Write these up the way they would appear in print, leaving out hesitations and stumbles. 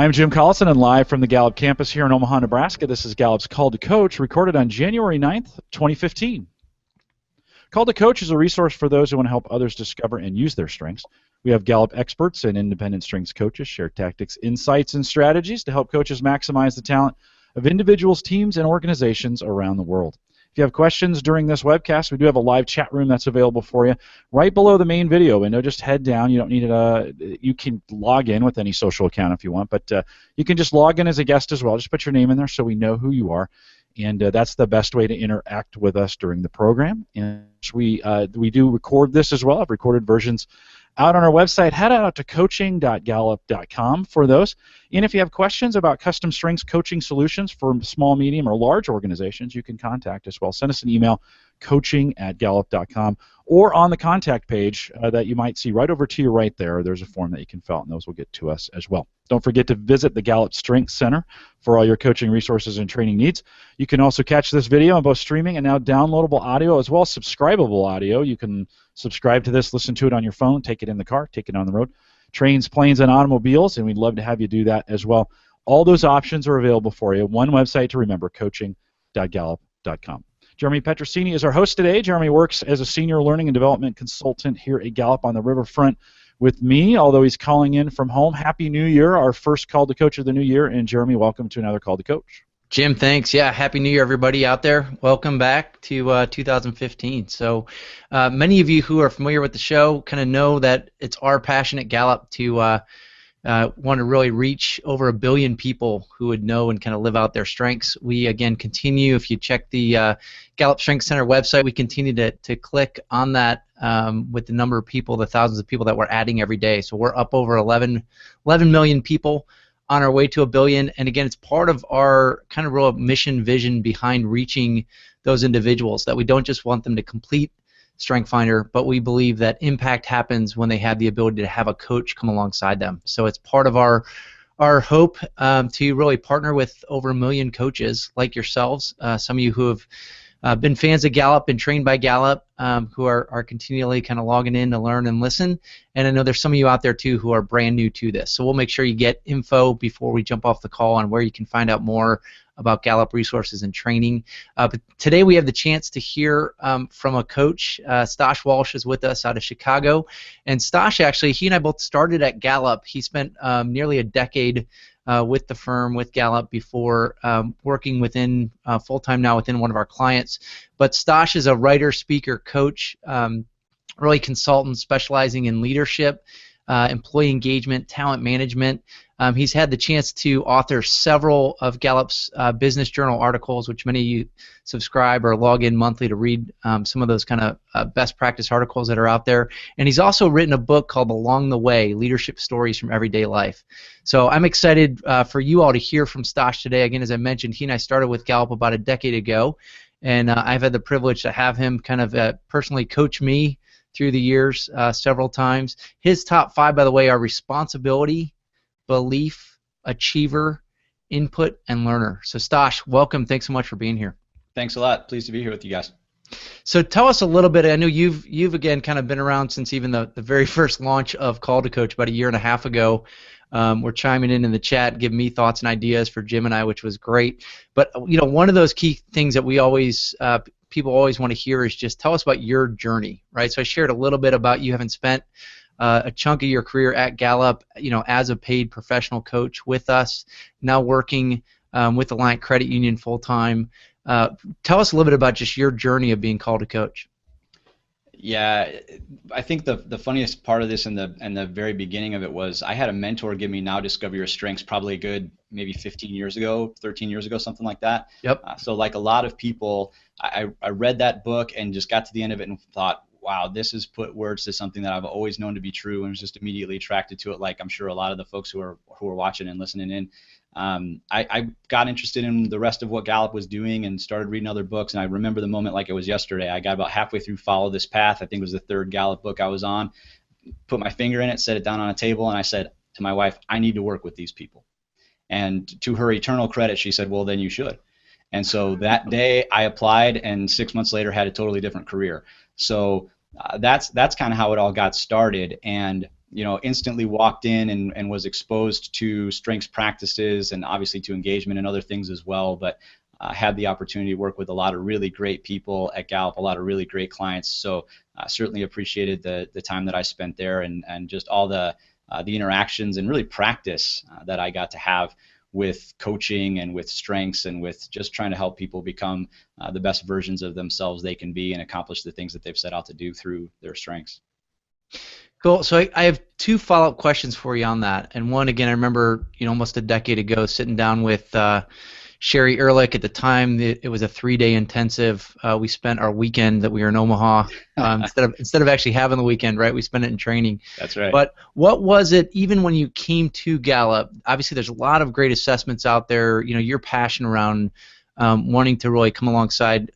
I'm Jim Collison, and live from the Gallup campus here in Omaha, Nebraska. This is Gallup's Call to Coach, recorded on January 9th, 2015. Call to Coach is a resource for those who want to help others discover and use their strengths. We have Gallup experts and independent strengths coaches share tactics, insights, and strategies to help coaches maximize the talent of individuals, teams, and organizations around the world. If you have questions during this webcast, we do have a live chat room that's available for you right below the main video window. Just head down. You don't need it. You can log in with any social account if you want, but you can just log in as a guest as well. Just put your name in there so we know who you are, and that's the best way to interact with us during the program. And we do record this as well. I've recorded versions out on our website. Head out to coaching.gallup.com for those. And if you have questions about custom strengths coaching solutions for small, medium, or large organizations, you can contact us. Well, send us an email, coaching@gallup.com, or on the contact page that you might see right over to your right there. There's a form that you can fill out, and those will get to us as well. Don't forget to visit the Gallup Strengths Center for all your coaching resources and training needs. You can also catch this video on both streaming and now downloadable audio as well as subscribable audio. You can subscribe to this, listen to it on your phone, take it in the car, take it on the road, trains, planes, and automobiles, and we'd love to have you do that as well. All those options are available for you. One website to remember, coaching.gallup.com. Jeremy Petrosini is our host today. Jeremy works as a senior learning and development consultant here at Gallup on the riverfront with me, although he's calling in from home. Happy New Year, our first Call to Coach of the new year, and Jeremy, welcome to another Call to Coach. Jim, thanks. Yeah, Happy New Year, everybody out there. Welcome back to 2015. So many of you who are familiar with the show kind of know that it's our passion at Gallup to want to really reach over 1 billion people who would know and kind of live out their strengths. We, again, continue, if you check the Gallup Strengths Center website, we continue to click on that with the number of people, the thousands of people that we're adding every day. So we're up over 11 million people on our way to 1 billion, and again, it's part of our kind of real mission vision behind reaching those individuals, that we don't just want them to complete Strength Finder, but we believe that impact happens when they have the ability to have a coach come alongside them. So it's part of our hope to really partner with over 1 million coaches like yourselves, some of you who have been fans of Gallup and trained by Gallup, who are continually kind of logging in to learn and listen. And I know there's some of you out there too who are brand new to this. So we'll make sure you get info before we jump off the call on where you can find out more about Gallup resources and training. But today we have the chance to hear from a coach. Stosh Walsh is with us out of Chicago. And Stosh, actually, he and I both started at Gallup. He spent nearly a decade with the firm, with Gallup, before working within full-time now within one of our clients. But Stosh is a writer, speaker, coach, really consultant specializing in leadership, employee engagement, talent management. He's had the chance to author several of Gallup's Business Journal articles, which many of you subscribe or log in monthly to read some of those kind of best practice articles that are out there. And he's also written a book called Along the Way, Leadership Stories from Everyday Life. So I'm excited for you all to hear from Stosh today. Again, as I mentioned, he and I started with Gallup about a decade ago, and I've had the privilege to have him kind of personally coach me through the years several times. His top 5, by the way, are responsibility, belief, achiever, input, and learner. So Stosh, welcome. Thanks so much for being here. Thanks a lot. Pleased to be here with you guys. So tell us a little bit. I know you've again kind of been around since even the very first launch of Call to Coach about 1.5 years ago. We're chiming in the chat, giving me thoughts and ideas for Jim and I, which was great. But one of those key things that we always people always want to hear is just tell us about your journey, right? So I shared a little bit about you having spent a chunk of your career at Gallup, as a paid professional coach with us, now working with Alliant Credit Union full time. Tell us a little bit about just your journey of being called a coach. Yeah, I think the funniest part of this in the very beginning of it was I had a mentor give me Now Discover Your Strengths probably a good maybe 15 years ago, 13 years ago, something like that. Yep. So like a lot of people, I read that book and just got to the end of it and thought, wow, this has put words to something that I've always known to be true, and was just immediately attracted to it, like I'm sure a lot of the folks who are watching and listening in. I got interested in the rest of what Gallup was doing and started reading other books, and I remember the moment like it was yesterday. I got about halfway through Follow This Path. I think it was the 3rd Gallup book I was on. Put my finger in it, set it down on a table, and I said to my wife, I need to work with these people. And to her eternal credit, she said, well, then you should. And so that day I applied, and 6 months later had a totally different career. So that's kind of how it all got started. And instantly walked in and was exposed to strengths practices and obviously to engagement and other things as well. But had the opportunity to work with a lot of really great people at Gallup, a lot of really great clients. So certainly appreciated the time that I spent there and just all the interactions and really practice that I got to have with coaching and with strengths and with just trying to help people become the best versions of themselves they can be and accomplish the things that they've set out to do through their strengths. Cool. So I have two follow-up questions for you on that. And one, again, I remember almost a decade ago sitting down with Sherry Ehrlich. At the time, it was a 3-day intensive. We spent our weekend that we were in Omaha instead of actually having the weekend, right? We spent it in training. That's right. But what was it, even when you came to Gallup? Obviously, there's a lot of great assessments out there. Your passion around wanting to really come alongside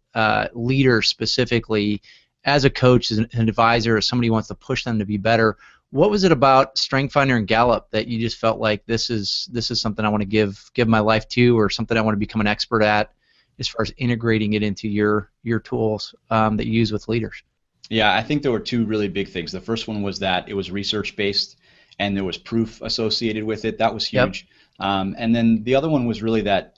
leaders specifically as a coach, as an advisor, as somebody who wants to push them to be better. What was it about StrengthsFinder and Gallup that you just felt like this is something I want to give my life to, or something I want to become an expert at, as far as integrating it into your tools that you use with leaders? Yeah, I think there were two really big things. The first one was that it was research-based and there was proof associated with it. That was huge. Yep. And then the other one was really that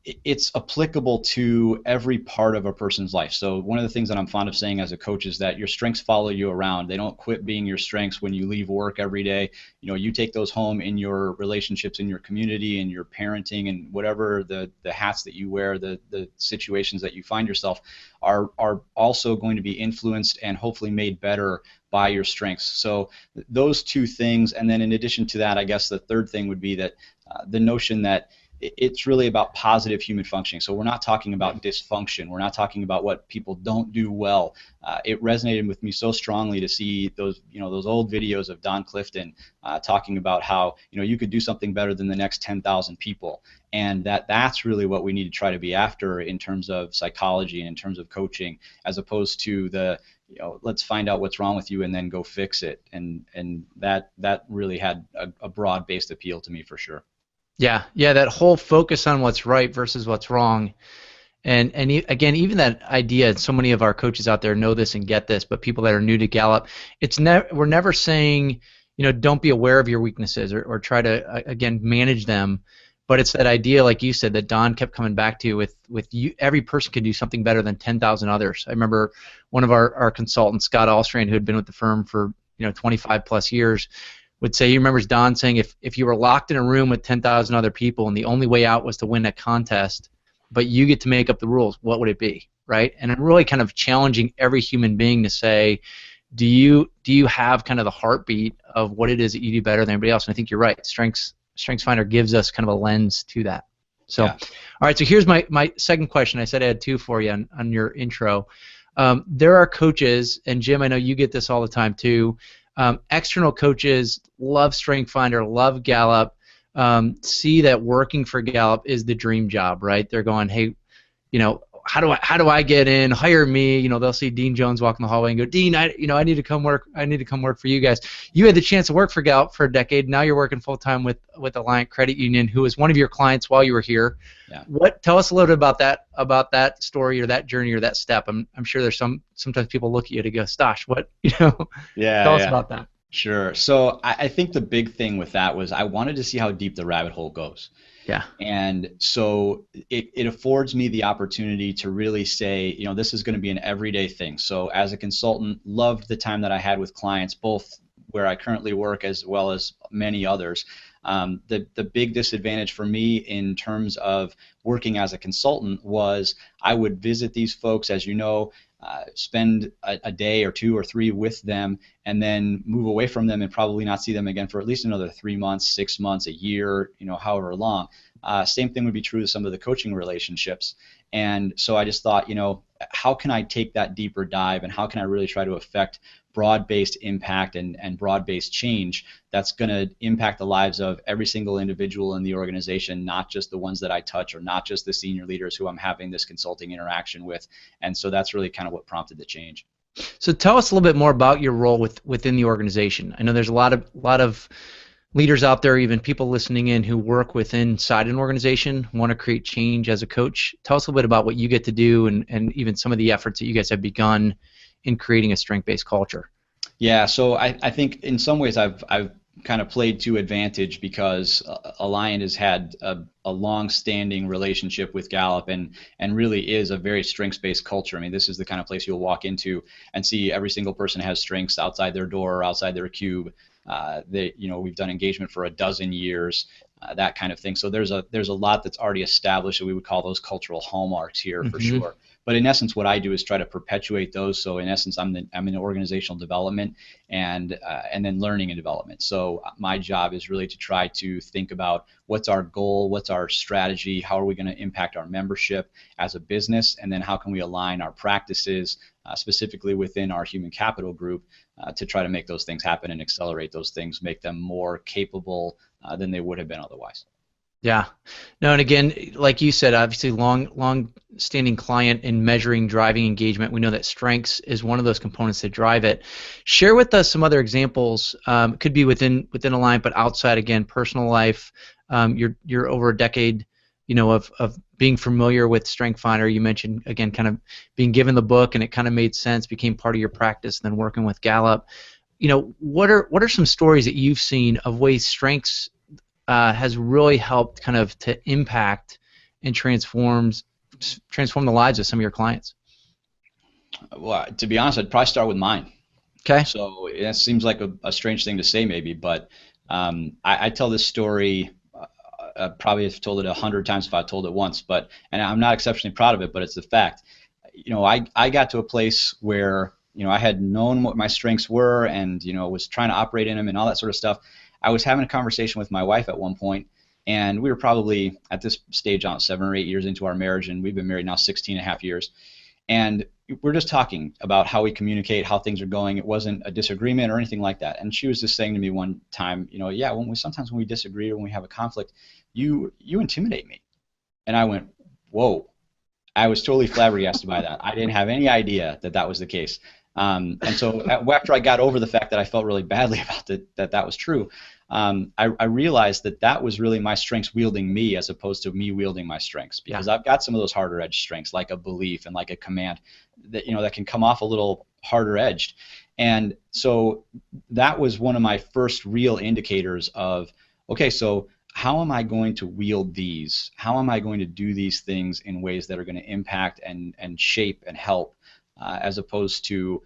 it's applicable to every part of a person's life. So one of the things that I'm fond of saying as a coach is that your strengths follow you around. They don't quit being your strengths when you leave work every day. You take those home in your relationships, in your community, in your parenting, and whatever the hats that you wear, the situations that you find yourself are also going to be influenced and hopefully made better by your strengths. So those two things, and then in addition to that, I guess the third thing would be that the notion that it's really about positive human functioning. So we're not talking about dysfunction. We're not talking about what people don't do well. It resonated with me so strongly to see those old videos of Don Clifton talking about how you could do something better than the next 10,000 people, and that's really what we need to try to be after in terms of psychology and in terms of coaching, as opposed to the let's find out what's wrong with you and then go fix it. And that really had a broad-based appeal to me for sure. Yeah, that whole focus on what's right versus what's wrong, and again, even that idea. So many of our coaches out there know this and get this, but people that are new to Gallup, we're never saying don't be aware of your weaknesses or try to again manage them, but it's that idea, like you said, that Don kept coming back to with you. Every person can do something better than 10,000 others. I remember one of our consultants, Scott Allstrand, who had been with the firm for 25 plus years, would say he remembers Don saying if you were locked in a room with 10,000 other people and the only way out was to win a contest, but you get to make up the rules, what would it be, right? And I'm really kind of challenging every human being to say, do you have kind of the heartbeat of what it is that you do better than anybody else? And I think you're right. StrengthsFinder gives us kind of a lens to that. So, yeah. All right, so here's my second question. I said I had two for you on your intro. There are coaches, and Jim, I know you get this all the time too. External coaches love StrengthsFinder, love Gallup, see that working for Gallup is the dream job, right? They're going, hey, how do I get in? Hire me. They'll see Dean Jones walk in the hallway and go, Dean, I need to come work. I need to come work for you guys. You had the chance to work for Gallup for a decade. Now you're working full time with Alliant Credit Union, who was one of your clients while you were here. Yeah. Tell us a little bit about that story or that journey or that step. I'm sure there's sometimes people look at you to go, Stosh, what Yeah. Tell us about that. Sure. So I think the big thing with that was I wanted to see how deep the rabbit hole goes. Yeah. And so it affords me the opportunity to really say, this is going to be an everyday thing. So as a consultant, loved the time that I had with clients, both where I currently work as well as many others. The big disadvantage for me in terms of working as a consultant was I would visit these folks, as you know, spend a day or 2 or 3 with them, and then move away from them and probably not see them again for at least another 3 months, 6 months, a year, however long. Same thing would be true to some of the coaching relationships. And so I just thought, how can I take that deeper dive and how can I really try to affect broad-based impact and broad-based change that's going to impact the lives of every single individual in the organization, not just the ones that I touch or not just the senior leaders who I'm having this consulting interaction with. And so that's really kind of what prompted the change. So tell us a little bit more about your role within the organization. I know there's a lot of leaders out there, even people listening in, who work inside an organization, want to create change as a coach. Tell us a little bit about what you get to do and even some of the efforts that you guys have begun in creating a strength-based culture. Yeah, so I think in some ways I've kind of played to advantage because Alliant has had a long-standing relationship with Gallup and really is a very strengths-based culture. I mean, this is the kind of place you'll walk into and see every single person has strengths outside their door or outside their cube. We've done engagement for a dozen years, that kind of thing. So there's a lot that's already established, and we would call those cultural hallmarks here for sure. But in essence, what I do is try to perpetuate those. So in essence, I'm in organizational development and then learning and development. So my job is really to try to think about what's our goal, what's our strategy, how are we going to impact our membership as a business, and then how can we align our practices specifically within our human capital group to try to make those things happen and accelerate those things, make them more capable than they would have been otherwise. Yeah. No, and again, like you said, obviously long-standing client in measuring driving engagement. We know that strengths is one of those components that drive it. Share with us some other examples. Could be within Alliant, but outside, again, personal life. You're over a decade, of being familiar with StrengthsFinder. You mentioned, again, kind of being given the book and it kind of made sense, became part of your practice, and then working with Gallup. What are some stories that you've seen of ways strengths has really helped kind of to impact and transform the lives of some of your clients? Well, to be honest, I'd probably start with mine. Okay. So it seems like a strange thing to say maybe, but I tell this story, probably have told it 100 times if I told it once, and I'm not exceptionally proud of it, but it's the fact. I got to a place where, I had known what my strengths were and, was trying to operate in them and all that sort of stuff. I was having a conversation with my wife at one point, and we were probably at this stage 7 or 8 years into our marriage, and we've been married now 16 and a half years. And we're just talking about how we communicate, how things are going. It wasn't a disagreement or anything like that. And she was just saying to me one time, yeah, sometimes when we disagree or when we have a conflict, you intimidate me. And I went, whoa. I was totally flabbergasted by that. I didn't have any idea that was the case. And so after I got over the fact that I felt really badly about that was true, I realized that was really my strengths wielding me as opposed to me wielding my strengths, because I've got some of those harder edged strengths, like a belief and like a command that that can come off a little harder edged. And so that was one of my first real indicators of, okay, so how am I going to wield these? How am I going to do these things in ways that are going to impact and shape and help, as opposed to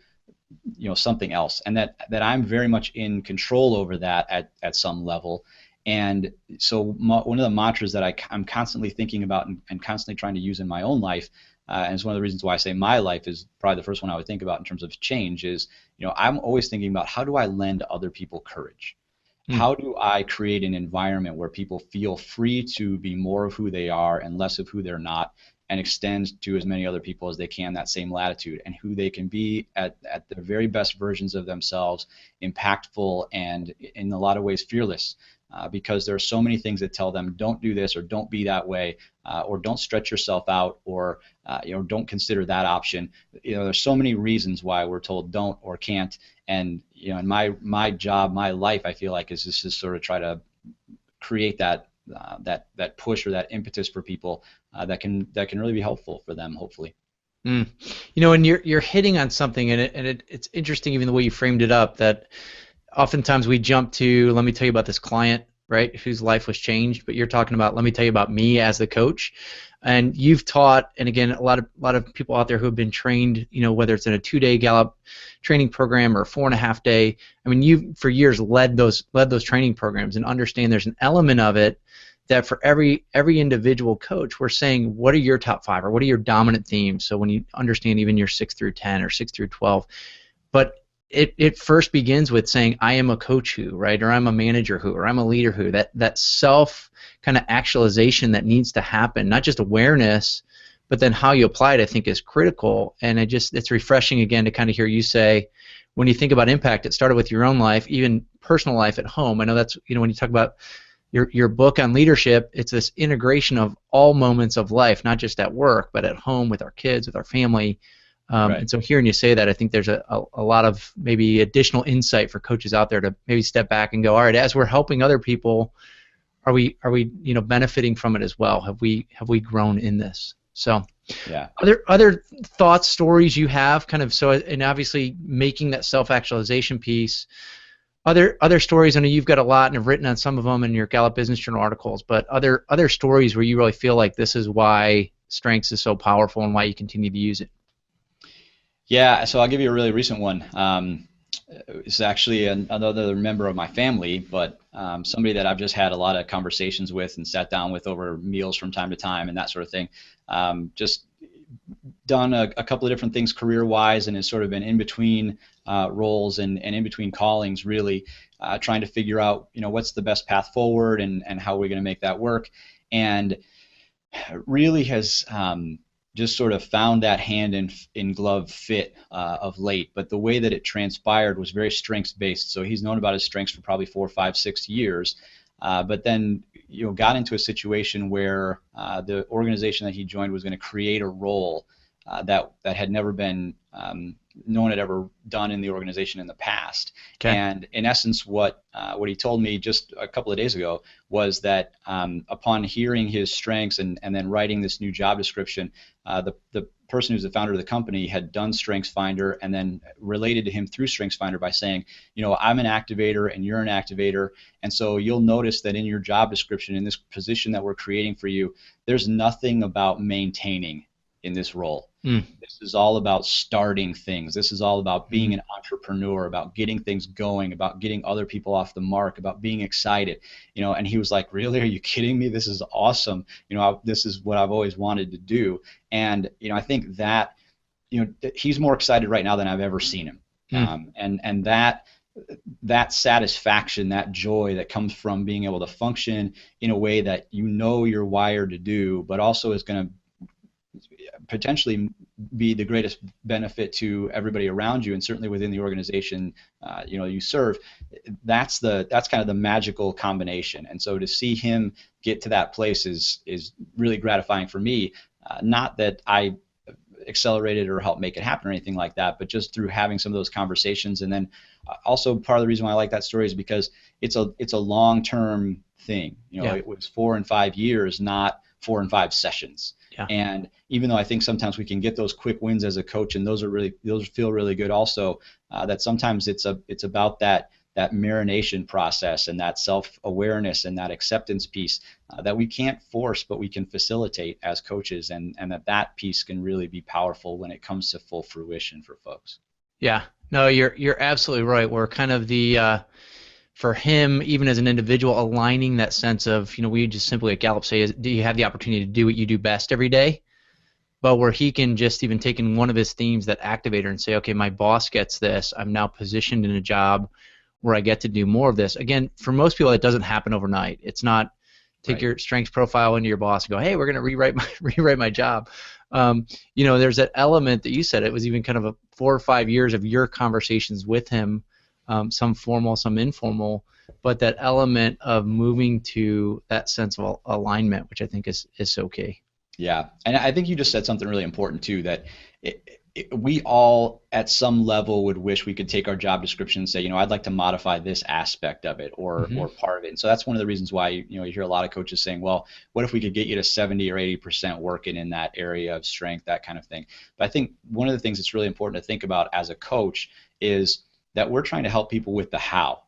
something else, and that I'm very much in control over that at some level. And so one of the mantras that I'm constantly thinking about and constantly trying to use in my own life, and it's one of the reasons why I say my life is probably the first one I would think about in terms of change, is I'm always thinking about how do I lend other people courage? How do I create an environment where people feel free to be more of who they are and less of who they're not, and extend to as many other people as they can that same latitude, and who they can be at the very best versions of themselves, impactful and in a lot of ways fearless, because there are so many things that tell them don't do this or don't be that way, or don't stretch yourself out, or don't consider that option. There's so many reasons why we're told don't or can't, and in my job, my life, I feel like is just to sort of try to create that push or that impetus for people that can really be helpful for them, hopefully. And you're hitting on something, and it's interesting, even the way you framed it up, that oftentimes we jump to, let me tell you about this client, right, whose life was changed, but you're talking about, let me tell you about me as the coach. And you've taught, and again, a lot of people out there who have been trained, whether it's in a 2-day Gallup training program or a 4.5-day. I mean, you've for years led those training programs, and understand there's an element of it that for every individual coach, we're saying, what are your top 5 or what are your dominant themes? So when you understand even your 6 through 10 or 6 through 12, but it first begins with saying, I am a coach who, right, or I'm a manager who, or I'm a leader who. That self kind of actualization that needs to happen, not just awareness, but then how you apply it, I think, is critical. And it's refreshing again to kind of hear you say, when you think about impact, it started with your own life, even personal life at home. I know that's, when you talk about your book on leadership, it's this integration of all moments of life, not just at work, but at home with our kids, with our family. Right. And so hearing you say that, I think there's a lot of maybe additional insight for coaches out there to maybe step back and go, all right, as we're helping other people, are we benefiting from it as well? Have we grown in this? So Yeah. Are there other thoughts, stories you have, kind of, so, and obviously making that self-actualization piece? Other stories, I know you've got a lot and have written on some of them in your Gallup Business Journal articles, but other stories where you really feel like this is why Strengths is so powerful and why you continue to use it? Yeah, so I'll give you a really recent one. It's actually another member of my family, but somebody that I've just had a lot of conversations with and sat down with over meals from time to time and that sort of thing. Just done a couple of different things career-wise and has sort of been in between roles and in between callings, really trying to figure out, what's the best path forward and how we're going to make that work. And really has just sort of found that hand in glove fit of late, but the way that it transpired was very strengths based. So he's known about his strengths for probably 4, 5, 6 years, but then got into a situation where the organization that he joined was going to create a role that had never been no one had ever done in the organization in the past. Okay. And in essence, what he told me just a couple of days ago was that upon hearing his strengths and then writing this new job description, the person who's the founder of the company had done StrengthsFinder and then related to him through StrengthsFinder by saying, I'm an activator and you're an activator, and so you'll notice that in your job description, in this position that we're creating for you, there's nothing about maintaining in this role. This is all about starting things. This is all about being an entrepreneur, about getting things going, about getting other people off the mark, about being excited. And he was like, really, are you kidding me? This is awesome. This is what I've always wanted to do. And I think that he's more excited right now than I've ever seen him. And that satisfaction, that joy that comes from being able to function in a way that you're wired to do, but also is going to potentially be the greatest benefit to everybody around you, and certainly within the organization you serve. That's kind of the magical combination. And so to see him get to that place is really gratifying for me. Not that I accelerated or helped make it happen or anything like that, but just through having some of those conversations. And then also part of the reason why I like that story is because it's a long-term thing. It was 4 and 5 years, not 4 and 5 sessions. Yeah. And even though I think sometimes we can get those quick wins as a coach, and those feel really good also, that sometimes it's about that marination process and that self-awareness and that acceptance piece that we can't force, but we can facilitate as coaches, and that piece can really be powerful when it comes to full fruition for folks. Yeah, no, you're absolutely right. We're kind of for him, even as an individual, aligning that sense of, we just simply at Gallup say, do you have the opportunity to do what you do best every day? But where he can just even take in one of his themes, that activator, and say, okay, my boss gets this. I'm now positioned in a job where I get to do more of this. Again, for most people, it doesn't happen overnight. It's not take your strengths profile into your boss and go, hey, we're going to rewrite my job. There's that element that you said. It was even kind of a 4 or 5 years of your conversations with him. Some formal, some informal, but that element of moving to that sense of alignment, which I think is so key. Yeah, and I think you just said something really important too, that we all at some level would wish we could take our job description and say, I'd like to modify this aspect of it or part of it. And so that's one of the reasons why you hear a lot of coaches saying, well, what if we could get you to 70 or 80% working in that area of strength, that kind of thing. But I think one of the things that's really important to think about as a coach is that we're trying to help people with the how,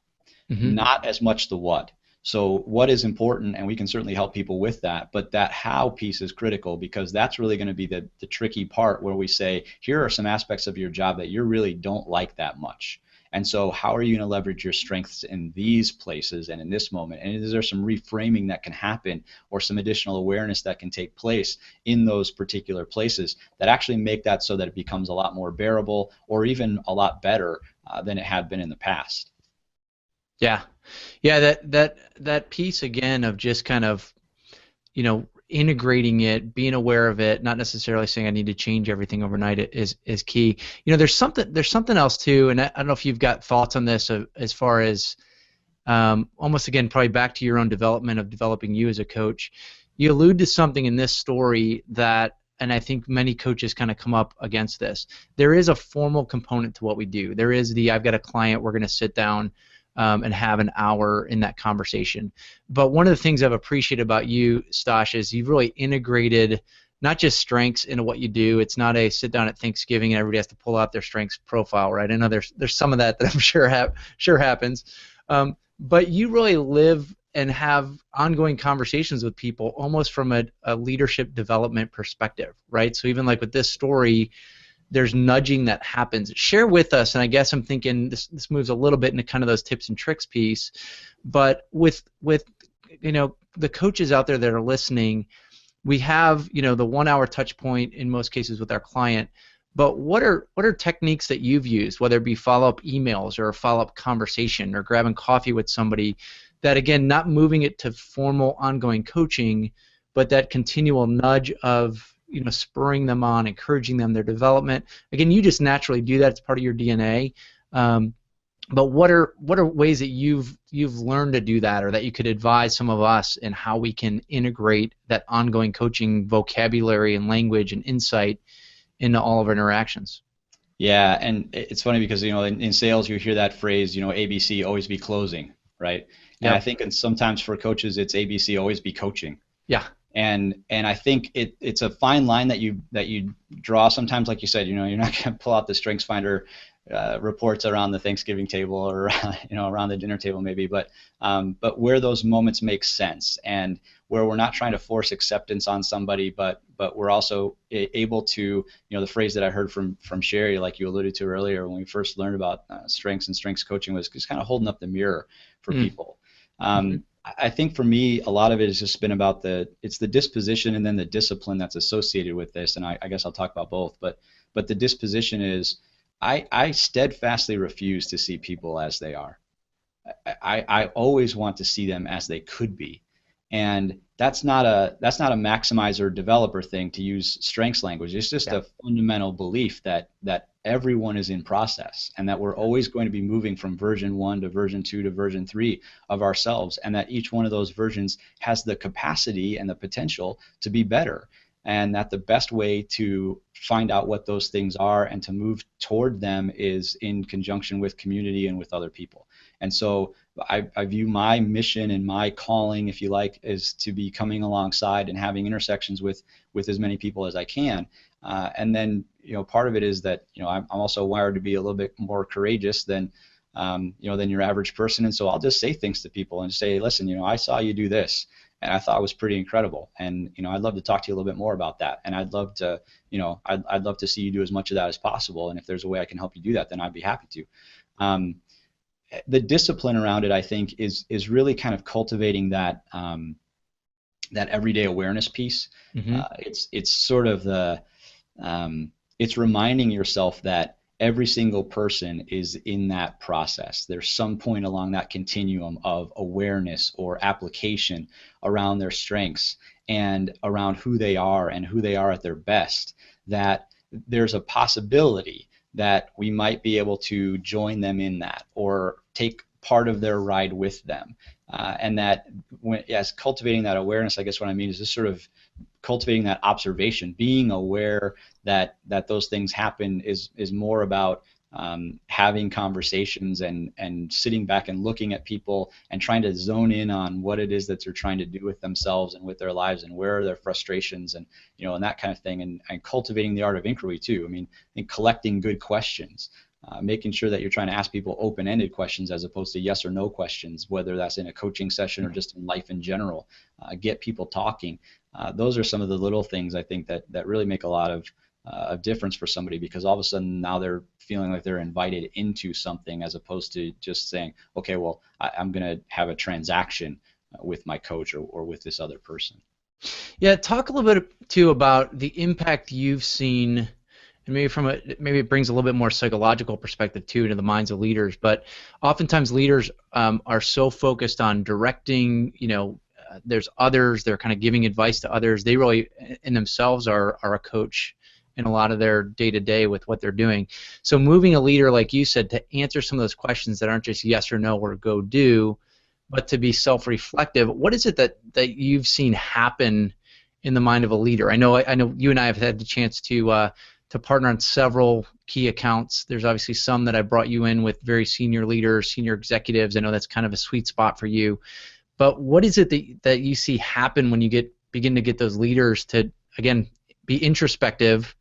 not as much the what. So what is important, and we can certainly help people with that, but that how piece is critical, because that's really going to be the tricky part, where we say, here are some aspects of your job that you really don't like that much. And so how are you going to leverage your strengths in these places and in this moment? And is there some reframing that can happen, or some additional awareness that can take place in those particular places that actually make that so that it becomes a lot more bearable, or even a lot better than it had been in the past? Yeah, that piece again of just kind of, integrating it, being aware of it, not necessarily saying I need to change everything overnight is key. There's something else too, and I don't know if you've got thoughts on this as far as almost again probably back to your own development of developing you as a coach. You allude to something in this story that, and I think many coaches kind of come up against this. There is a formal component to what we do. There is I've got a client, we're going to sit down and have an hour in that conversation. But one of the things I've appreciated about you, Stosh, is you've really integrated not just strengths into what you do. It's not a sit down at Thanksgiving and everybody has to pull out their strengths profile, right? I know there's some of that I'm sure happens, but you really live and have ongoing conversations with people almost from a leadership development perspective, right? So even like with this story, there's nudging that happens. Share with us, and I guess I'm thinking this moves a little bit into kind of those tips and tricks piece, but with the coaches out there that are listening, we have the 1 hour touch point in most cases with our client, but what are techniques that you've used, whether it be follow-up emails or a follow-up conversation or grabbing coffee with somebody, that again, not moving it to formal ongoing coaching, but that continual nudge of spurring them on, encouraging them, their development. Again, you just naturally do that. It's part of your DNA. But what are ways that you've learned to do that, or that you could advise some of us in how we can integrate that ongoing coaching vocabulary and language and insight into all of our interactions? Yeah, and it's funny because in sales you hear that phrase, ABC, always be closing, right? And I think sometimes for coaches it's ABC, always be coaching. Yeah. And I think it's a fine line that you draw. Sometimes, like you said, you're not going to pull out the StrengthsFinder reports around the Thanksgiving table or around the dinner table maybe, but where those moments make sense and where we're not trying to force acceptance on somebody, but we're also able to, the phrase that I heard from Sherry, like you alluded to earlier when we first learned about strengths and strengths coaching, was just kind of holding up the mirror for people. I think for me, a lot of it has just been about it's the disposition and then the discipline that's associated with this, and I guess I'll talk about both. But the disposition is, I steadfastly refuse to see people as they are. I always want to see them as they could be, and that's not a maximizer developer thing to use strengths language. It's just a fundamental belief that everyone is in process, and that we're always going to be moving from version 1 to version 2 to version 3 of ourselves, and that each one of those versions has the capacity and the potential to be better, and that the best way to find out what those things are and to move toward them is in conjunction with community and with other people. And so I view my mission and my calling, if you like, is to be coming alongside and having intersections with as many people as I can. And then, part of it is that, I'm also wired to be a little bit more courageous than your average person. And so I'll just say things to people and say, listen, I saw you do this, and I thought it was pretty incredible. And, I'd love to talk to you a little bit more about that. And I'd love to, I'd love to see you do as much of that as possible. And if there's a way I can help you do that, then I'd be happy to. The discipline around it, I think, is really kind of cultivating that that everyday awareness piece. It's sort of it's reminding yourself that every single person is in that process. There's some point along that continuum of awareness or application around their strengths and around who they are and who they are at their best, that there's a possibility that we might be able to join them in that or take part of their ride with them. And that, as cultivating that awareness, I guess what I mean is just sort of cultivating that observation, being aware that those things happen is more about having conversations and sitting back and looking at people and trying to zone in on what it is that they're trying to do with themselves and with their lives and where are their frustrations and and that kind of thing, and cultivating the art of inquiry too. I mean, collecting good questions, making sure that you're trying to ask people open-ended questions as opposed to yes or no questions, whether that's in a coaching session or just in life in general. Get people talking. Those are some of the little things I think that really make a lot of difference for somebody, because all of a sudden now they're feeling like they're invited into something as opposed to just saying, okay, well, I'm going to have a transaction with my coach or with this other person. Yeah, talk a little bit too about the impact you've seen, and maybe it brings a little bit more psychological perspective too into the minds of leaders. But oftentimes leaders are so focused on directing, there's others, they're kind of giving advice to others. They really in themselves are a coach in a lot of their day-to-day with what they're doing. So moving a leader, like you said, to answer some of those questions that aren't just yes or no or go do, but to be self-reflective. What is it that you've seen happen in the mind of a leader? I know you and I have had the chance to partner on several key accounts. There's obviously some that I brought you in with very senior leaders, senior executives. I know that's kind of a sweet spot for you. But what is it that you see happen when you begin to get those leaders to, again, be introspective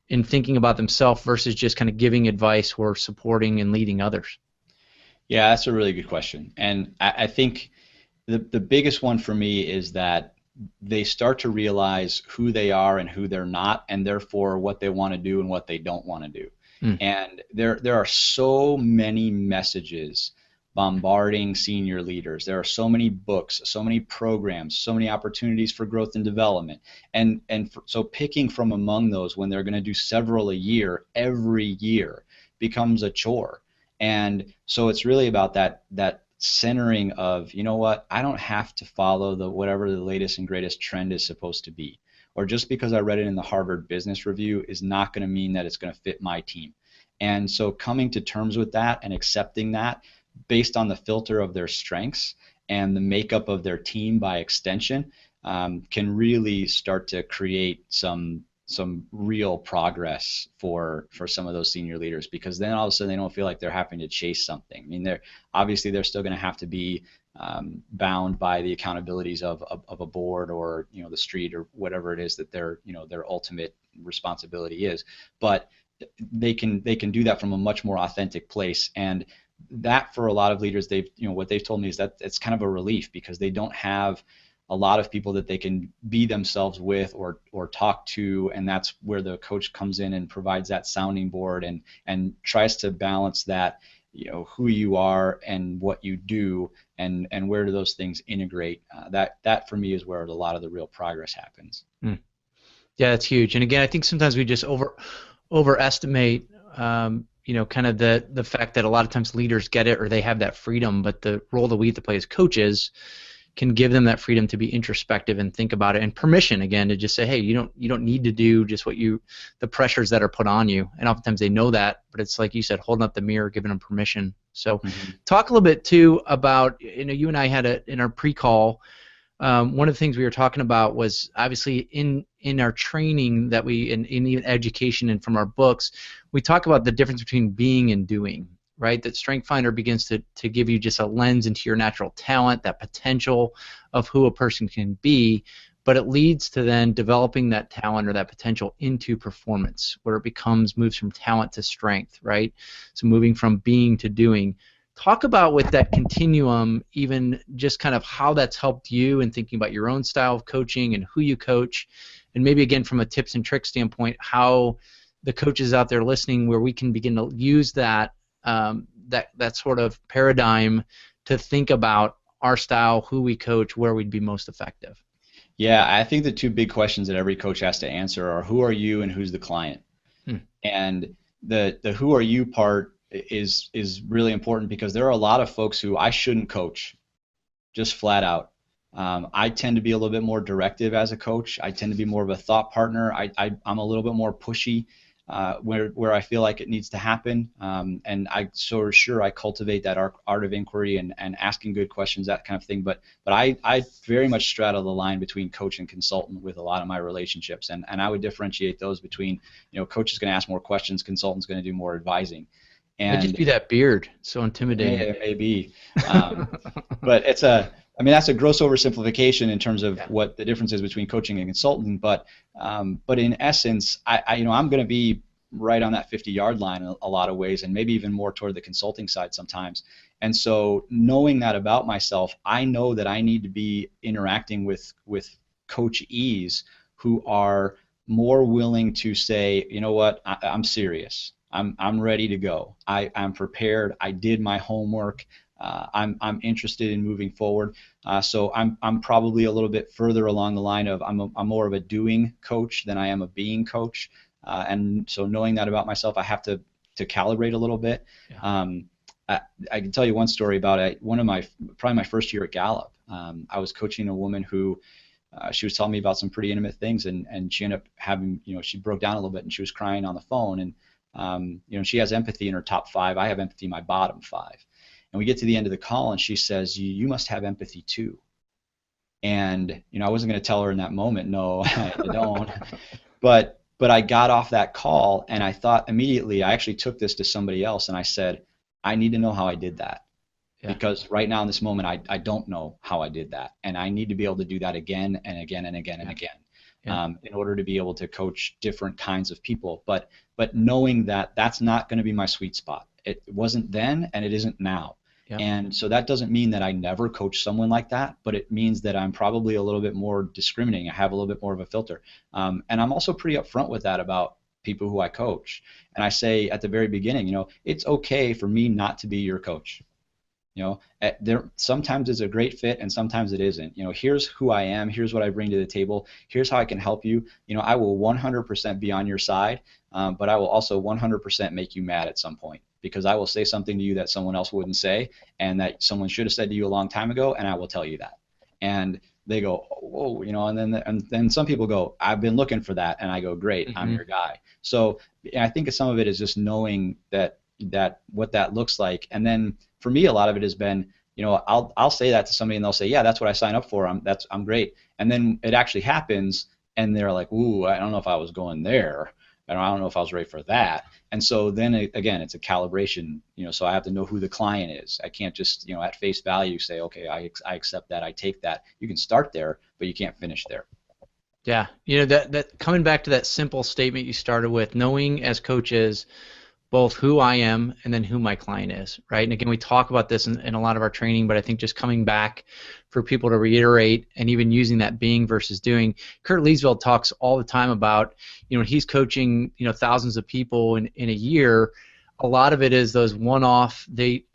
in thinking about themselves versus just kind of giving advice or supporting and leading others? Yeah, that's a really good question. And I think the biggest one for me is that they start to realize who they are and who they're not, and therefore what they want to do and what they don't want to do. And there are so many messages bombarding senior leaders. There are so many books, so many programs, so many opportunities for growth and development. So picking from among those when they're going to do several a year, every year, becomes a chore. And so it's really about that centering of, you know what, I don't have to follow whatever the latest and greatest trend is supposed to be. Or just because I read it in the Harvard Business Review is not going to mean that it's going to fit my team. And so coming to terms with that and accepting that based on the filter of their strengths and the makeup of their team by extension can really start to create some real progress for some of those senior leaders, because then all of a sudden they don't feel like they're having to chase something. I mean, they're still going to have to be bound by the accountabilities of a board or the street or whatever it is that their ultimate responsibility is, but they can do that from a much more authentic place. And that, for a lot of leaders, what they've told me is that it's kind of a relief, because they don't have a lot of people that they can be themselves with or talk to, and that's where the coach comes in and provides that sounding board and tries to balance that, who you are and what you do, and where do those things integrate. That for me is where a lot of the real progress happens. Yeah, that's huge. And again, I think sometimes we just overestimate kind of the fact that a lot of times leaders get it or they have that freedom, but the role that we have to play as coaches can give them that freedom to be introspective and think about it, and permission, again, to just say, hey, you don't need to do just the pressures that are put on you. And oftentimes they know that, but it's like you said, holding up the mirror, giving them permission. So talk a little bit too about, you and I had in our pre-call, one of the things we were talking about was obviously in our training that in even education and from our books, we talk about the difference between being and doing, right? That Strength Finder begins to give you just a lens into your natural talent, that potential of who a person can be, but it leads to then developing that talent or that potential into performance, where it moves from talent to strength, right? So moving from being to doing. Talk about with that continuum, even just kind of how that's helped you in thinking about your own style of coaching and who you coach, and maybe again from a tips and tricks standpoint, how the coaches out there listening, where we can begin to use that sort of paradigm to think about our style, who we coach, where we'd be most effective. Yeah, I think the two big questions that every coach has to answer are, who are you and who's the client? And the who are you part is really important, because there are a lot of folks who I shouldn't coach, just flat out. I tend to be a little bit more directive as a coach. I tend to be more of a thought partner. I'm a little bit more pushy where I feel like it needs to happen. And I cultivate that art of inquiry and asking good questions, that kind of thing. But I very much straddle the line between coach and consultant with a lot of my relationships. And I would differentiate those between, coach is going to ask more questions, consultant's going to do more advising. And it'd just be that beard, so intimidating. It may be, but that's a gross oversimplification in terms of what the difference is between coaching and consulting. But in essence, I'm going to be right on that 50-yard line in a lot of ways, and maybe even more toward the consulting side sometimes. And so knowing that about myself, I know that I need to be interacting with coachees who are more willing to say, you know what, I'm serious. I'm ready to go. I'm prepared. I did my homework. I'm interested in moving forward. So I'm probably a little bit further along the line of I'm more of a doing coach than I am a being coach. And so knowing that about myself, I have to calibrate a little bit. Yeah. I can tell you one story about it. Probably my first year at Gallup. I was coaching a woman who she was telling me about some pretty intimate things, and she ended up having, she broke down a little bit and she was crying on the phone. And she has empathy in her top 5. I have empathy in my bottom 5. And we get to the end of the call, and she says, you must have empathy too. And I wasn't going to tell her in that moment, no, I don't. But I got off that call, and I thought immediately, I actually took this to somebody else, and I said, I need to know how I did that. Yeah. Because right now in this moment, I don't know how I did that, and I need to be able to do that again and again and again and again. in order to be able to coach different kinds of people. But knowing that that's not going to be my sweet spot. It wasn't then, and it isn't now. Yep. And so that doesn't mean that I never coach someone like that, but it means that I'm probably a little bit more discriminating. I have a little bit more of a filter. And I'm also pretty upfront with that about people who I coach. And I say at the very beginning, it's okay for me not to be your coach. There sometimes it's a great fit and sometimes it isn't. Here's who I am. Here's what I bring to the table. Here's how I can help you. I will 100% be on your side, but I will also 100% make you mad at some point, because I will say something to you that someone else wouldn't say and that someone should have said to you a long time ago, and I will tell you that. And they go, whoa, and then some people go, I've been looking for that, and I go, great, I'm your guy. So I think some of it is just knowing that what that looks like. And then for me, a lot of it has been, I'll say that to somebody and they'll say, yeah, that's what I signed up for. I'm great. And then it actually happens and they're like, ooh, I don't know if I was going there. I don't know if I was ready for that. And so then again, it's a calibration, so I have to know who the client is. I can't just, at face value say, okay, I accept that, I take that. You can start there, but you can't finish there. Yeah, that coming back to that simple statement you started with, knowing as coaches both who I am and then who my client is, right? And again, we talk about this in a lot of our training, but I think just coming back for people to reiterate and even using that being versus doing. Kurt Leesveld talks all the time about, he's coaching, thousands of people in a year. A lot of it is those one-off, they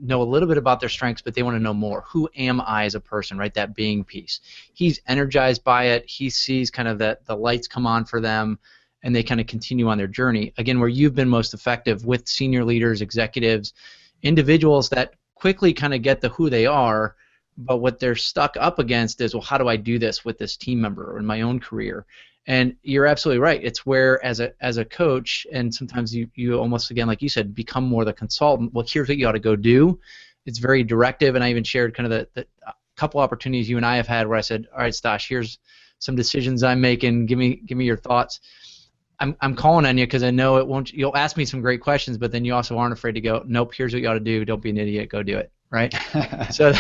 know a little bit about their strengths, but they want to know more. Who am I as a person, right? That being piece. He's energized by it. He sees kind of that the lights come on for them, and they kind of continue on their journey. Again, where you've been most effective with senior leaders, executives, individuals that quickly kind of get the who they are, but what they're stuck up against is, well, how do I do this with this team member or in my own career? And you're absolutely right. It's where as a coach, and sometimes you almost, again, like you said, become more the consultant. Well, here's what you ought to go do. It's very directive, and I even shared kind of the couple opportunities you and I have had where I said, all right, Stosh, here's some decisions I'm making. Give me your thoughts. I'm calling on you because I know it won't. You'll ask me some great questions, but then you also aren't afraid to go, nope, here's what you ought to do. Don't be an idiot. Go do it. Right? So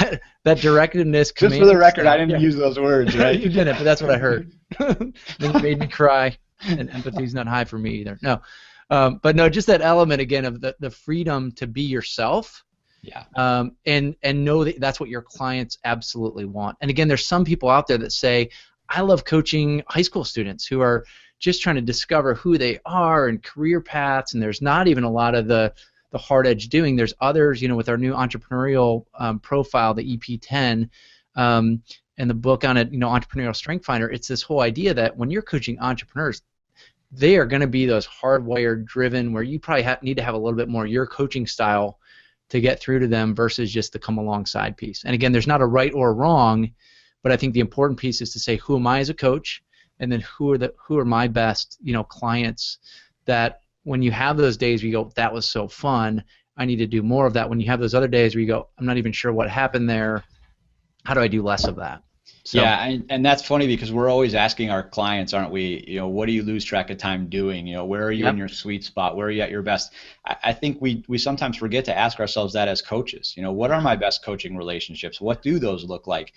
that directiveness. Just for the record, I didn't use those words, right? You didn't, but that's what I heard. Then you made me cry, and empathy's not high for me either. No, but no, just that element again of the freedom to be yourself. Yeah. And know that that's what your clients absolutely want. And again, there's some people out there that say, I love coaching high school students who are just trying to discover who they are and career paths, and there's not even a lot of the hard edge doing. There's others, with our new entrepreneurial profile, the EP10, and the book on it, Entrepreneurial Strength Finder. It's this whole idea that when you're coaching entrepreneurs, they are going to be those hardwired driven, where you probably need to have a little bit more your coaching style to get through to them versus just the come alongside piece. And again, there's not a right or wrong, but I think the important piece is to say, who am I as a coach? And then who are my best, clients, that when you have those days where you go, that was so fun, I need to do more of that. When you have those other days where you go, I'm not even sure what happened there, how do I do less of that? So, yeah, and that's funny because we're always asking our clients, aren't we, what do you lose track of time doing? Where are you in your sweet spot? Where are you at your best? I think we sometimes forget to ask ourselves that as coaches. What are my best coaching relationships? What do those look like?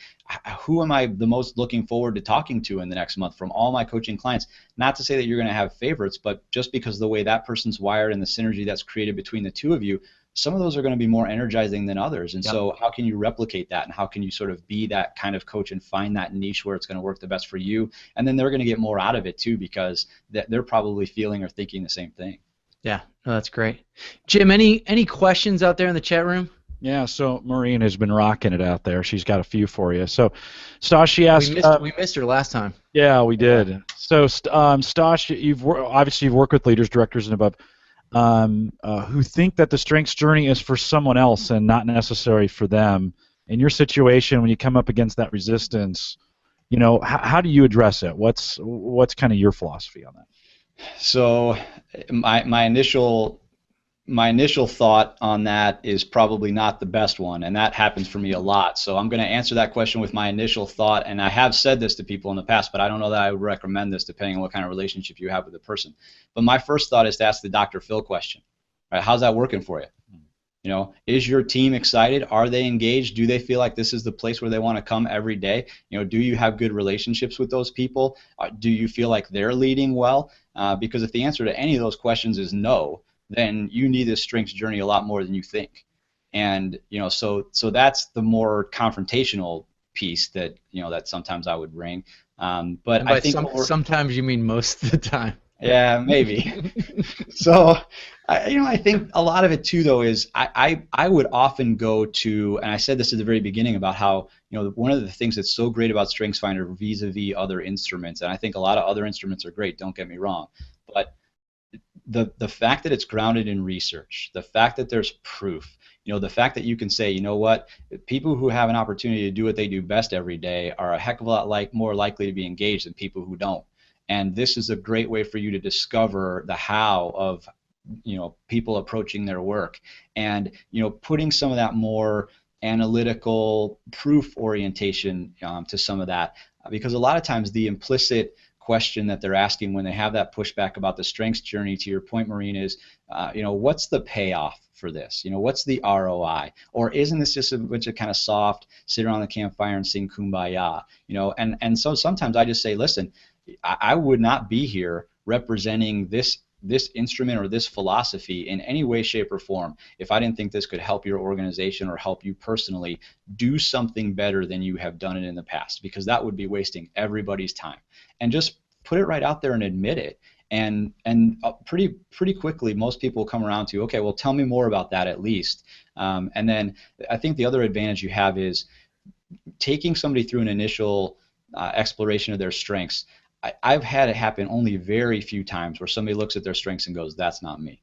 Who am I the most looking forward to talking to in the next month from all my coaching clients? Not to say that you're going to have favorites, but just because the way that person's wired and the synergy that's created between the two of you, some of those are going to be more energizing than others. And so how can you replicate that, and how can you sort of be that kind of coach and find that niche where it's going to work the best for you? And then they're going to get more out of it too, because they're probably feeling or thinking the same thing. Yeah, no, that's great. Jim, any questions out there in the chat room? Yeah, so Maureen has been rocking it out there. She's got a few for you. So, Stosh, she asked. We missed her last time. Yeah, we did. So, Stosh, you've worked with leaders, directors, and above, who think that the strengths journey is for someone else and not necessary for them. In your situation, when you come up against that resistance, how do you address it? What's kind of your philosophy on that? So, my initial thought on that is probably not the best one, and that happens for me a lot. So I'm going to answer that question with my initial thought, and I have said this to people in the past, but I don't know that I would recommend this depending on what kind of relationship you have with the person. But my first thought is to ask the Dr. Phil question, right? How's that working for you? Is your team excited? Are they engaged? Do they feel like this is the place where they want to come every day? Do you have good relationships with those people? Do you feel like they're leading well? Because if the answer to any of those questions is no, then you need this strengths journey a lot more than you think. And so that's the more confrontational piece that that sometimes I would bring. But And I by think sometimes you mean most of the time. Yeah, maybe. So, I think a lot of it too, though, is I would often go to, and I said this at the very beginning about how, one of the things that's so great about StrengthsFinder vis-a-vis other instruments, and I think a lot of other instruments are great, don't get me wrong, but the fact that it's grounded in research, the fact that there's proof, the fact that you can say, you know what, people who have an opportunity to do what they do best every day are a heck of a lot more likely to be engaged than people who don't. And this is a great way for you to discover the how of people approaching their work, and putting some of that more analytical proof orientation to some of that, because a lot of times the implicit question that they're asking when they have that pushback about the strengths journey, to your point, Maureen, is what's the payoff for this? What's the ROI? Or isn't this just a bunch of kind of soft sit around the campfire and sing kumbaya? And so sometimes I just say, listen, I would not be here representing this instrument or this philosophy in any way, shape, or form if I didn't think this could help your organization or help you personally do something better than you have done it in the past, because that would be wasting everybody's time. And just put it right out there and admit it. And pretty quickly, most people will come around to, okay, well, tell me more about that at least. And then I think the other advantage you have is taking somebody through an initial exploration of their strengths. I've had it happen only very few times where somebody looks at their strengths and goes, that's not me.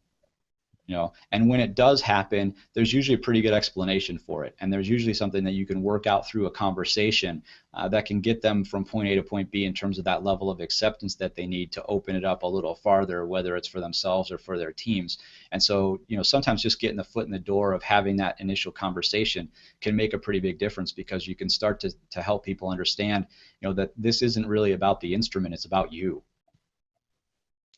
And when it does happen, there's usually a pretty good explanation for it, and there's usually something that you can work out through a conversation that can get them from point A to point B in terms of that level of acceptance that they need to open it up a little farther, whether it's for themselves or for their teams. And so sometimes just getting the foot in the door of having that initial conversation can make a pretty big difference, because you can start to help people understand that this isn't really about the instrument, it's about you.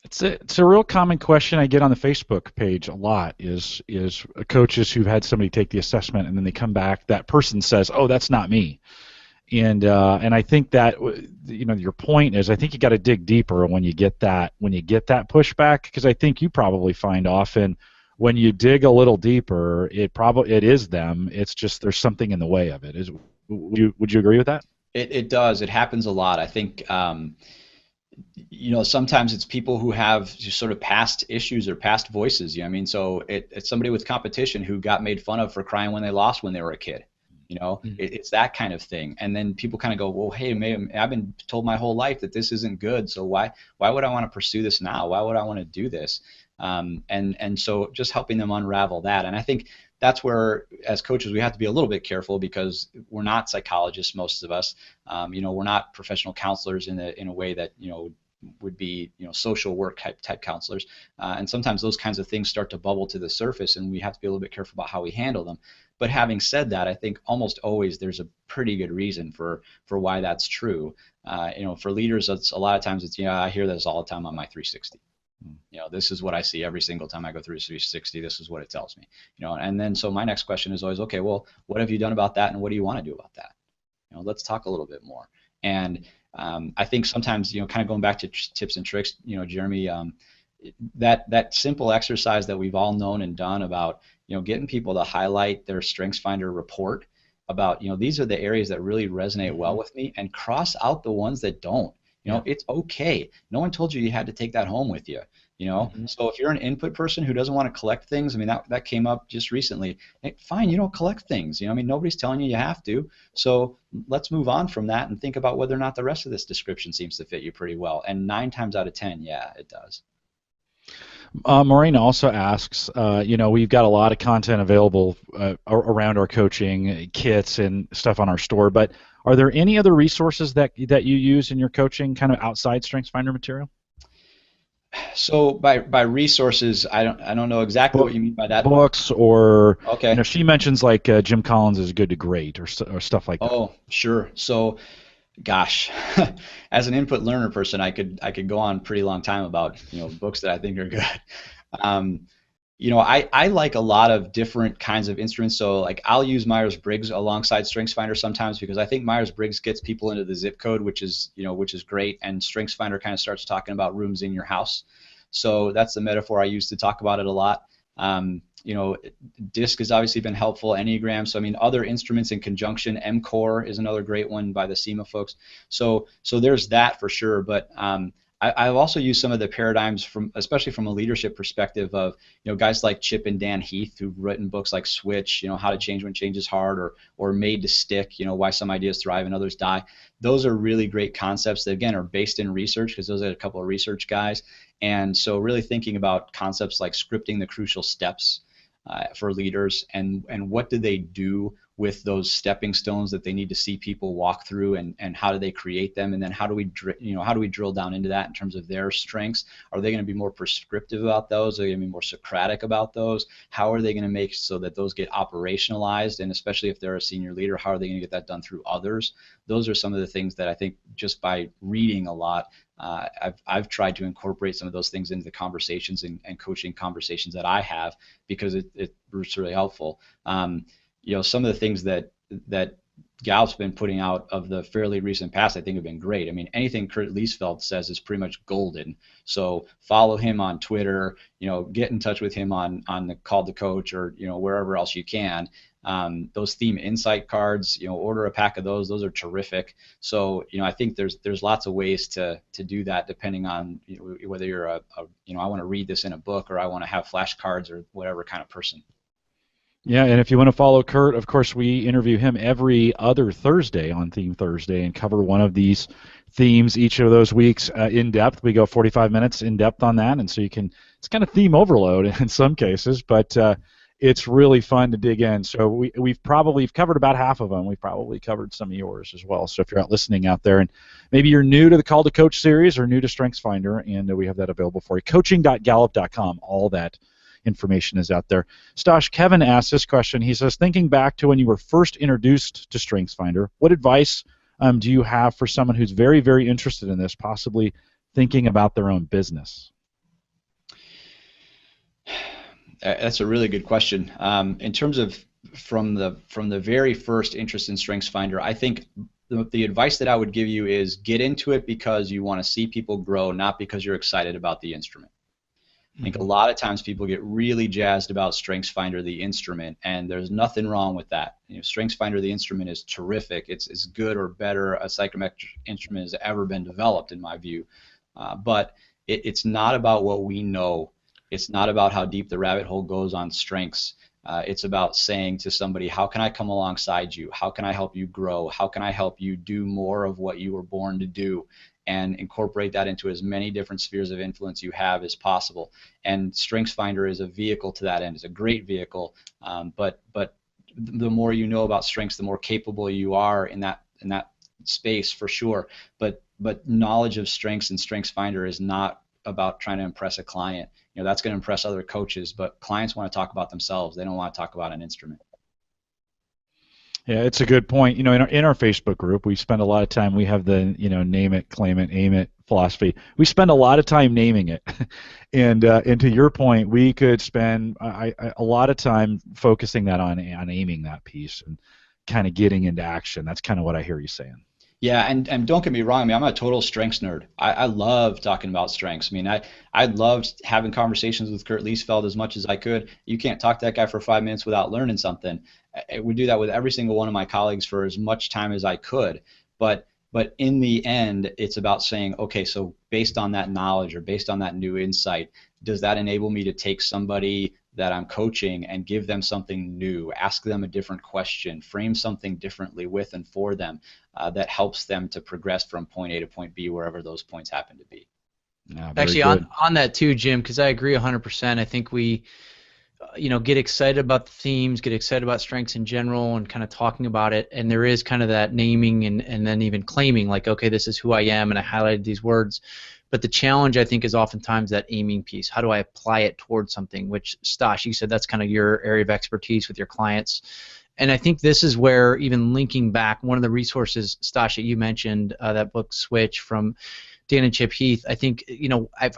It's a real common question I get on the Facebook page a lot is coaches who've had somebody take the assessment and then they come back, that person says, oh, that's not me. And I think that your point is, I think you got to dig deeper when you get that pushback, because I think you probably find often when you dig a little deeper, it is them. It's just there's something in the way of it. Would you agree with that? It does. It happens a lot. I think sometimes it's people who have sort of past issues or past voices. So it's somebody with competition who got made fun of for crying when they lost when they were a kid. It's that kind of thing. And then people kind of go, well, hey, I've been told my whole life that this isn't good, so why would I want to pursue this now? Why would I want to do this? And so just helping them unravel that. And I think that's where, as coaches, we have to be a little bit careful, because we're not psychologists, most of us. We're not professional counselors in a way that would be social work type counselors. And sometimes those kinds of things start to bubble to the surface, and we have to be a little bit careful about how we handle them. But having said that, I think almost always there's a pretty good reason for why that's true. For leaders, it's a lot of times it's I hear this all the time on my 360. This is what I see every single time I go through 360. This is what it tells me. And then so my next question is always, okay, well, what have you done about that, and what do you want to do about that? Let's talk a little bit more. And I think sometimes, kind of going back to tips and tricks, Jeremy, that simple exercise that we've all known and done about, getting people to highlight their StrengthsFinder report about, these are the areas that really resonate well with me, and cross out the ones that don't. It's okay. No one told you had to take that home with you. So if you're an input person who doesn't want to collect things, that came up just recently. Hey, fine, you don't collect things. Nobody's telling you have to. So let's move on from that and think about whether or not the rest of this description seems to fit you pretty well. And 9 times out of 10, yeah, it does. Maureen also asks, we've got a lot of content available around our coaching kits and stuff on our store, but are there any other resources that you use in your coaching, kind of outside StrengthsFinder material? So by resources, I don't know exactly what you mean by that. Books or okay. She mentions like Jim Collins is good to great or stuff like that. Oh, sure. So, gosh, as an input learner person, I could go on a pretty long time about books that I think are good. I like a lot of different kinds of instruments. So like I'll use Myers-Briggs alongside StrengthsFinder sometimes because I think Myers-Briggs gets people into the zip code, which is great, and StrengthsFinder kind of starts talking about rooms in your house. So that's the metaphor I use to talk about it a lot. DISC has obviously been helpful, Enneagram. So I mean, other instruments in conjunction, MCore is another great one by the SEMA folks. So there's that for sure. But I've also used some of the paradigms especially from a leadership perspective of, guys like Chip and Dan Heath, who've written books like Switch, How to Change When Change is Hard, or Made to Stick, Why Some Ideas Thrive and Others Die. Those are really great concepts that, again, are based in research because those are a couple of research guys. And so really thinking about concepts like scripting the crucial steps for leaders, and what do they do with those stepping stones that they need to see people walk through, and how do they create them, and then how do we drill down into that in terms of their strengths? Are they going to be more prescriptive about those? Are they going to be more Socratic about those? How are they going to make so that those get operationalized? And especially if they're a senior leader, how are they going to get that done through others? Those are some of the things that I think just by reading a lot, I've tried to incorporate some of those things into the conversations and coaching conversations that I have, because it's really helpful. Some of the things that Gallup's been putting out of the fairly recent past, I think, have been great. I mean, anything Kurt Liesfeld says is pretty much golden. So follow him on Twitter, get in touch with him on the Called to Coach, or wherever else you can. Those theme insight cards, order a pack of those. Those are terrific. So I think there's lots of ways to do that, depending on whether you're I want to read this in a book, or I want to have flashcards, or whatever kind of person. Yeah, and if you want to follow Kurt, of course, we interview him every other Thursday on Theme Thursday and cover one of these themes each of those weeks in depth. We go 45 minutes in depth on that, and so it's kind of theme overload in some cases, but it's really fun to dig in. So we've covered about half of them. We've probably covered some of yours as well. So if you're listening out there, and maybe you're new to the Call to Coach series or new to StrengthsFinder, and we have that available for you. Coaching.gallup.com, all that information is out there. Stosh, Kevin asked this question. He says, thinking back to when you were first introduced to StrengthsFinder, what advice do you have for someone who's very, very interested in this, possibly thinking about their own business? That's a really good question. In terms of from the very first interest in StrengthsFinder, I think the advice that I would give you is get into it because you want to see people grow, not because you're excited about the instrument. I think a lot of times people get really jazzed about StrengthsFinder, the instrument, and there's nothing wrong with that. StrengthsFinder, the instrument, is terrific. It's as good or better a psychometric instrument has ever been developed, in my view. But it's not about what we know. It's not about how deep the rabbit hole goes on strengths. It's about saying to somebody, how can I come alongside you? How can I help you grow? How can I help you do more of what you were born to do? And incorporate that into as many different spheres of influence you have as possible. And StrengthsFinder is a vehicle to that end. It's a great vehicle, but the more you know about strengths, the more capable you are in that space, for sure. But knowledge of strengths and StrengthsFinder is not about trying to impress a client. That's going to impress other coaches, but clients want to talk about themselves. They don't want to talk about an instrument. Yeah, it's a good point. In our Facebook group, we spend a lot of time. We have the name it, claim it, aim it philosophy. We spend a lot of time naming it, and to your point, we could spend a lot of time focusing that on aiming that piece and kind of getting into action. That's kind of what I hear you saying. Yeah, and don't get me wrong. I mean, I'm a total strengths nerd. I love talking about strengths. I mean, I loved having conversations with Kurt Liesfeld as much as I could. You can't talk to that guy for 5 minutes without learning something. I would do that with every single one of my colleagues for as much time as I could. But in the end, it's about saying, okay, so based on that knowledge or based on that new insight, does that enable me to take somebody that I'm coaching and give them something new, ask them a different question, frame something differently with and for them that helps them to progress from point A to point B, wherever those points happen to be. Yeah, actually, on that too, Jim, because I agree 100%. I think we get excited about the themes, get excited about strengths in general, and kind of talking about it. And there is kind of that naming and then even claiming, like, okay, this is who I am, and I highlighted these words. But the challenge, I think, is oftentimes that aiming piece. How do I apply it towards something? Which, Stosh, you said that's kind of your area of expertise with your clients. And I think this is where, even linking back, one of the resources, Stosh, that you mentioned, that book Switch from Dan and Chip Heath, I think,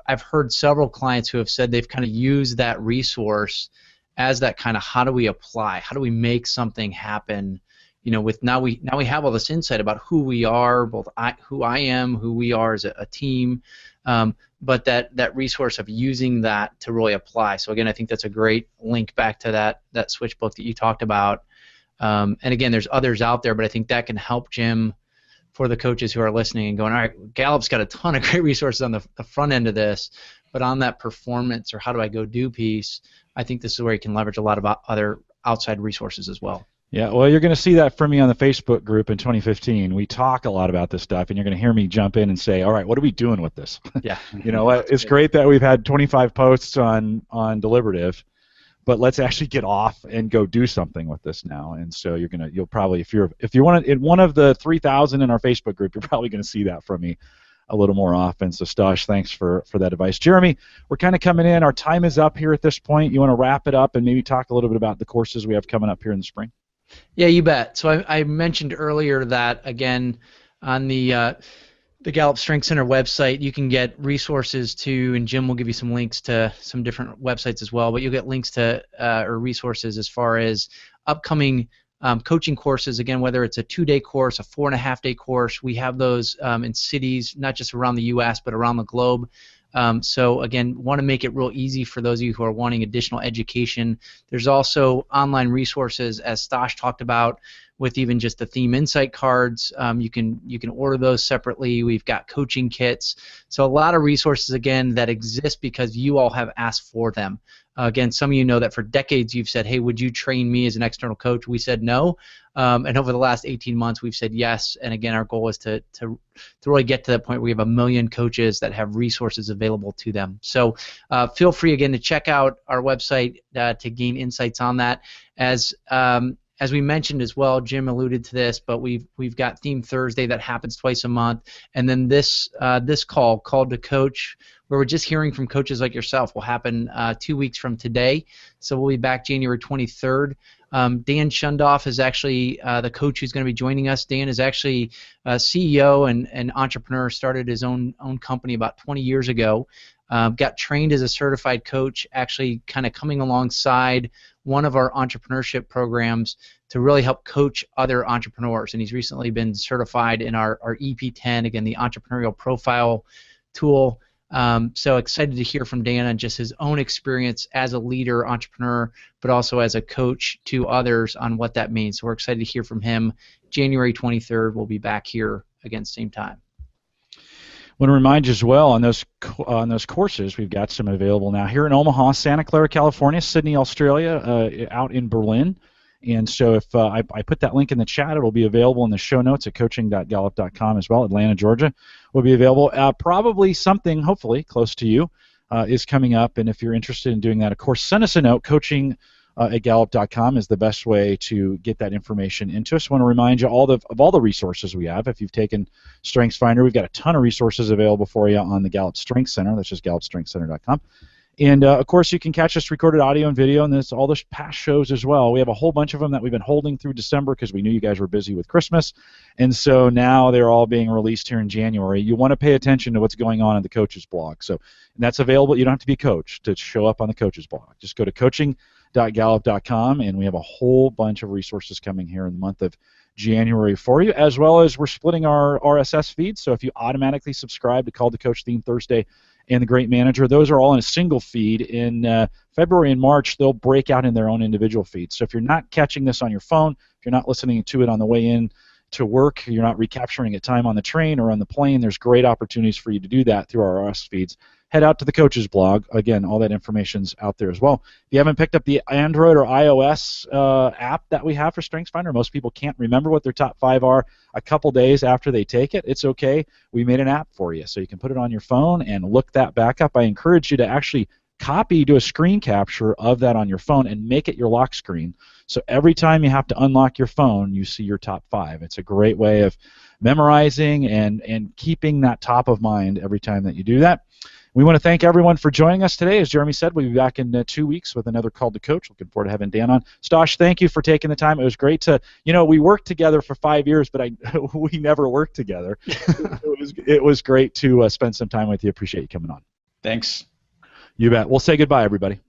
I've heard several clients who have said they've kind of used that resource as that kind of how do we apply, how do we make something happen, with now we have all this insight about who we are, who I am, who we are as a team, but that resource of using that to really apply. So again, I think that's a great link back to that switch book that you talked about. And again, there's others out there, but I think that can help, Jim, for the coaches who are listening and going, all right, Gallup's got a ton of great resources on the front end of this, but on that performance or how do I go do piece, I think this is where you can leverage a lot of other outside resources as well. Yeah, well, you're going to see that from me on the Facebook group in 2015. We talk a lot about this stuff, and you're going to hear me jump in and say, all right, what are we doing with this? Yeah. It's great that we've had 25 posts on deliberative, but let's actually get off and go do something with this now. And so you'll probably, if you want to, in one of the 3,000 in our Facebook group, you're probably going to see that from me a little more often. So Stosh, thanks for that advice. Jeremy, we're kind of coming in. Our time is up here at this point. You want to wrap it up and maybe talk a little bit about the courses we have coming up here in the spring? Yeah, you bet. So I mentioned earlier that, again, on the Gallup Strength Center website, you can get resources to, and Jim will give you some links to some different websites as well, but you'll get links to or resources as far as upcoming coaching courses. Again, whether it's a 2-day course, a 4.5-day course, we have those in cities, not just around the U.S., but around the globe. So again, want to make it real easy for those of you who are wanting additional education. There's also online resources, as Stosh talked about, with even just the theme insight cards. You can order those separately. We've got coaching kits. So a lot of resources, again, that exist because you all have asked for them. Again, some of you know that for decades you've said, hey, would you train me as an external coach? We said no. And over the last 18 months, we've said yes. And again, our goal is to really get to that point where we have 1 million coaches that have resources available to them. So feel free, again, to check out our website to gain insights on that. As we mentioned as well, Jim alluded to this, but we've got Theme Thursday that happens twice a month, and then this call to coach, where we're just hearing from coaches like yourself, will happen 2 weeks from today. So we'll be back January 23rd. Dan Shundoff is actually the coach who's going to be joining us. Dan is actually a CEO and entrepreneur, started his own company about 20 years ago. Got trained as a certified coach, actually kind of coming alongside one of our entrepreneurship programs to really help coach other entrepreneurs. And he's recently been certified in our EP10, again, the entrepreneurial profile tool. So excited to hear from Dan on just his own experience as a leader, entrepreneur, but also as a coach to others on what that means. So we're excited to hear from him. January 23rd, we'll be back here again, same time. I want to remind you as well on those courses, we've got some available now here in Omaha, Santa Clara, California, Sydney, Australia, out in Berlin. And so if I put that link in the chat, it'll be available in the show notes at coaching.gallup.com as well. Atlanta, Georgia will be available. Probably something, hopefully, close to you is coming up. And if you're interested in doing that, of course, send us a note. At gallup.com is the best way to get that information into us. I want to remind you of all the resources we have. If you've taken StrengthsFinder, we've got a ton of resources available for you on the Gallup Strength Center. That's just gallupstrengthcenter.com. And, of course, you can catch us recorded audio and video, and there's all the past shows as well. We have a whole bunch of them that we've been holding through December because we knew you guys were busy with Christmas. And so now they're all being released here in January. You want to pay attention to what's going on in the coaches blog. So that's available. You don't have to be a coach to show up on the coaches blog. Just go to coaching.gallup.com, and we have a whole bunch of resources coming here in the month of January for you, as well as we're splitting our RSS feeds. So if you automatically subscribe to Call to Coach Theme Thursday and The Great Manager, those are all in a single feed. In February and March, they'll break out in their own individual feeds. So if you're not catching this on your phone, if you're not listening to it on the way in to work, you're not recapturing it time on the train or on the plane, there's great opportunities for you to do that through our RSS feeds. Head out to the coaches blog. Again, all that information's out there as well. If you haven't picked up the Android or iOS app that we have for StrengthsFinder, most people can't remember what their top 5 are a couple days after they take it. It's okay. We made an app for you, so you can put it on your phone and look that back up. I encourage you to actually do a screen capture of that on your phone and make it your lock screen. So every time you have to unlock your phone, you see your top 5. It's a great way of memorizing and keeping that top of mind every time that you do that. We want to thank everyone for joining us today. As Jeremy said, we'll be back in 2 weeks with another Called to Coach. Looking forward to having Dan on. Stosh, thank you for taking the time. It was great to, we worked together for 5 years, but we never worked together. It was great to spend some time with you. Appreciate you coming on. Thanks. You bet. We'll say goodbye, everybody.